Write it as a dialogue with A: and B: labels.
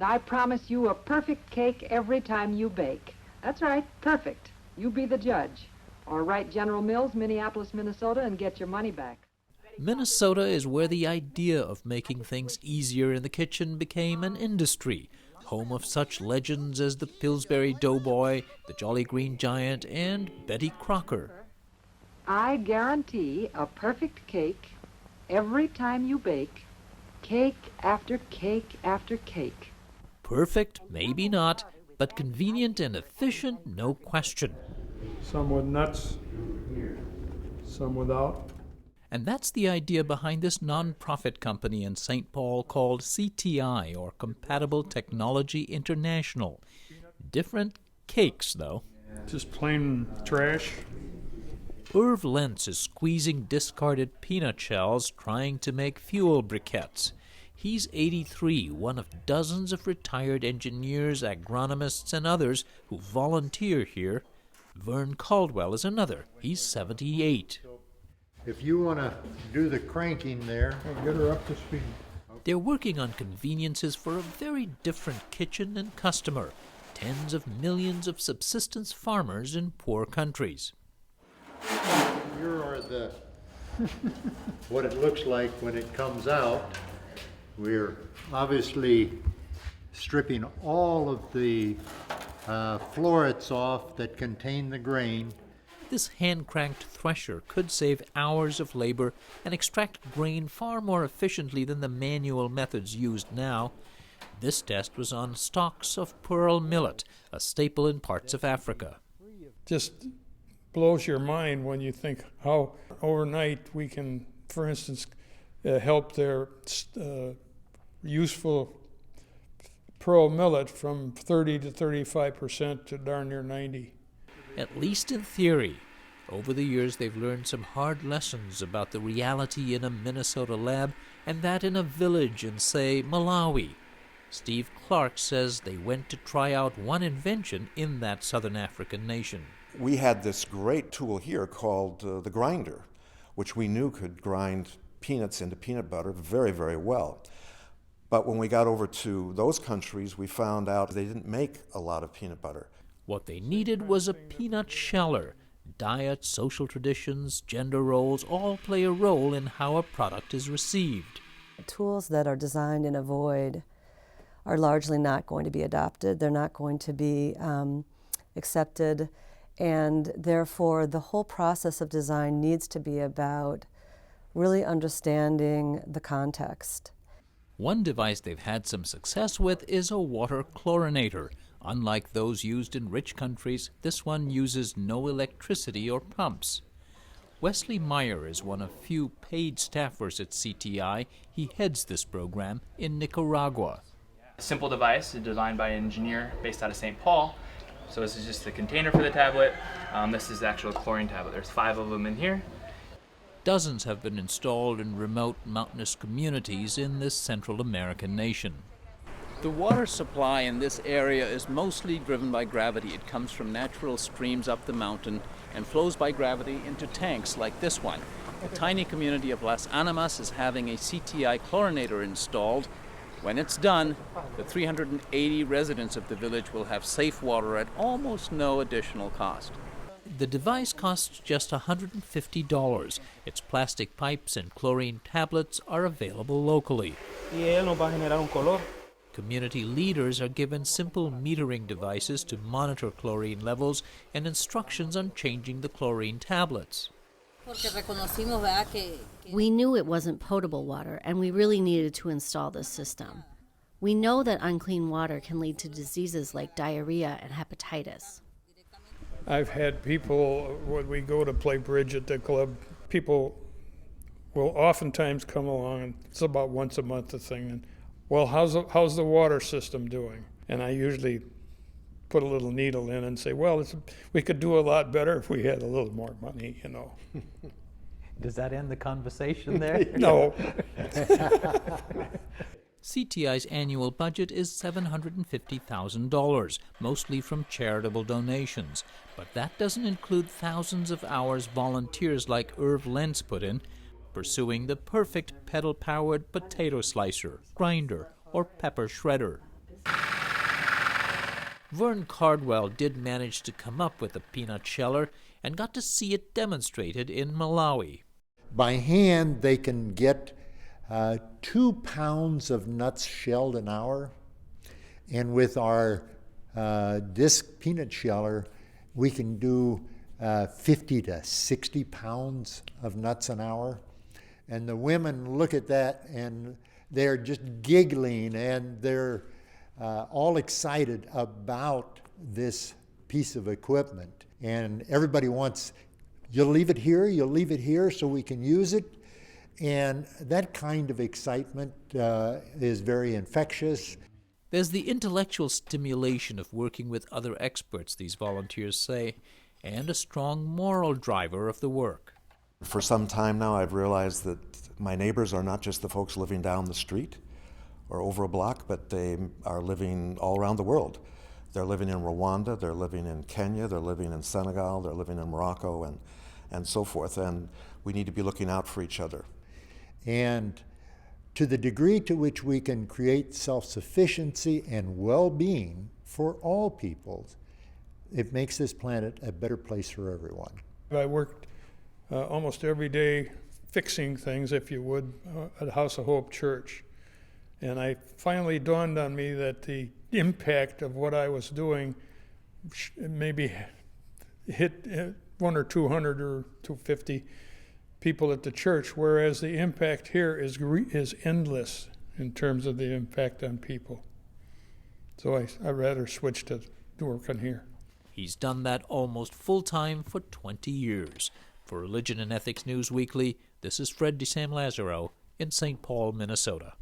A: I promise you a perfect cake every time you bake. That's right, perfect. You be the judge. Or write General Mills, Minneapolis, Minnesota, and get your money back.
B: Minnesota is where the idea of making things easier in the kitchen became an industry, home of such legends as the Pillsbury Doughboy, the Jolly Green Giant, and Betty Crocker.
A: I guarantee a perfect cake every time you bake, cake after cake after cake.
B: Perfect, maybe not, but convenient and efficient, no question.
C: Some with nuts, some without.
B: And that's the idea behind this non-profit company in St. Paul called CTI, or Compatible Technology International. Different cakes, though.
C: Just plain trash.
B: Irv Lentz is squeezing discarded peanut shells trying to make fuel briquettes. He's 83, one of dozens of retired engineers, agronomists, and others who volunteer here. Vern Caldwell is another. He's 78.
D: If you want to do the cranking there,
C: Get her up to speed.
B: They're working on conveniences for a very different kitchen and customer. Tens of millions of subsistence farmers in poor countries.
D: here are the what it looks like when it comes out. We're obviously stripping all of the florets off that contain the grain.
B: This hand-cranked thresher could save hours of labor and extract grain far more efficiently than the manual methods used now. This test was on stalks of pearl millet, a staple in parts of Africa.
C: Just blows your mind when you think how overnight we can, for instance, help their useful pearl millet from 30 to 35% to darn near 90.
B: At least in theory. Over the years, they've learned some hard lessons about the reality in a Minnesota lab and that in a village in, say, Malawi. Steve Clark says they went to try out one invention in that southern African nation.
E: We had this great tool here called the grinder, which we knew could grind peanuts into peanut butter very, very well. But when we got over to those countries, we found out they didn't make a lot of peanut butter.
B: What they needed was a peanut sheller. Diet, social traditions, gender roles all play a role in how a product is received.
F: Tools that are designed in a void are largely not going to be adopted. They're not going to be accepted. And therefore, the whole process of design needs to be about really understanding the context.
B: One device they've had some success with is a water chlorinator. Unlike those used in rich countries, this one uses no electricity or pumps. Wesley Meyer is one of few paid staffers at CTI. He heads this program in Nicaragua.
G: A simple device designed by an engineer based out of St. Paul. So this is just the container for the tablet. This is the actual chlorine tablet. There's 5 of them in here.
B: Dozens have been installed in remote mountainous communities in this Central American nation. The water supply in this area is mostly driven by gravity. It comes from natural streams up the mountain and flows by gravity into tanks like this one. The tiny community of Las Animas is having a CTI chlorinator installed. When it's done, the 380 residents of the village will have safe water at almost no additional cost. The device costs just $150. Its plastic pipes and chlorine tablets are available locally. Community leaders are given simple metering devices to monitor chlorine levels and instructions on changing the chlorine tablets.
H: We knew it wasn't potable water, and we really needed to install this system. We know that unclean water can lead to diseases like diarrhea and hepatitis.
C: I've had people, when we go to play bridge at the club, people will oftentimes come along, and it's about once a month a thing, and, well, how's the water system doing? And I usually put a little needle in and say, well, we could do a lot better if we had a little more money, you know.
I: Does that end the conversation there?
C: No.
B: CTI's annual budget is $750,000, mostly from charitable donations. But that doesn't include thousands of hours volunteers like Irv Lentz put in, pursuing the perfect pedal-powered potato slicer, grinder, or pepper shredder. Vern Cardwell did manage to come up with a peanut sheller and got to see it demonstrated in Malawi.
D: By hand, they can get 2 pounds of nuts shelled an hour. And with our disc peanut sheller, we can do 50 to 60 pounds of nuts an hour. And the women look at that and they're just giggling, and they're all excited about this piece of equipment. And everybody wants, you'll leave it here so we can use it. And that kind of excitement is very infectious.
B: There's the intellectual stimulation of working with other experts, these volunteers say, and a strong moral driver of the work.
E: For some time now, I've realized that my neighbors are not just the folks living down the street or over a block, but they are living all around the world. They're living in Rwanda, they're living in Kenya, they're living in Senegal, they're living in Morocco, and so forth. And we need to be looking out for each other.
D: And to the degree to which we can create self-sufficiency and well-being for all peoples, it makes this planet a better place for everyone.
C: I worked almost every day fixing things, if you would, at House of Hope Church. And I finally dawned on me that the impact of what I was doing maybe hit 100 or 200 or 250 people at the church, whereas the impact here is endless in terms of the impact on people. So I rather switch to working here.
B: He's done that almost full-time for 20 years. For Religion and Ethics News Weekly, this is Fred DeSam Lazaro in St. Paul, Minnesota.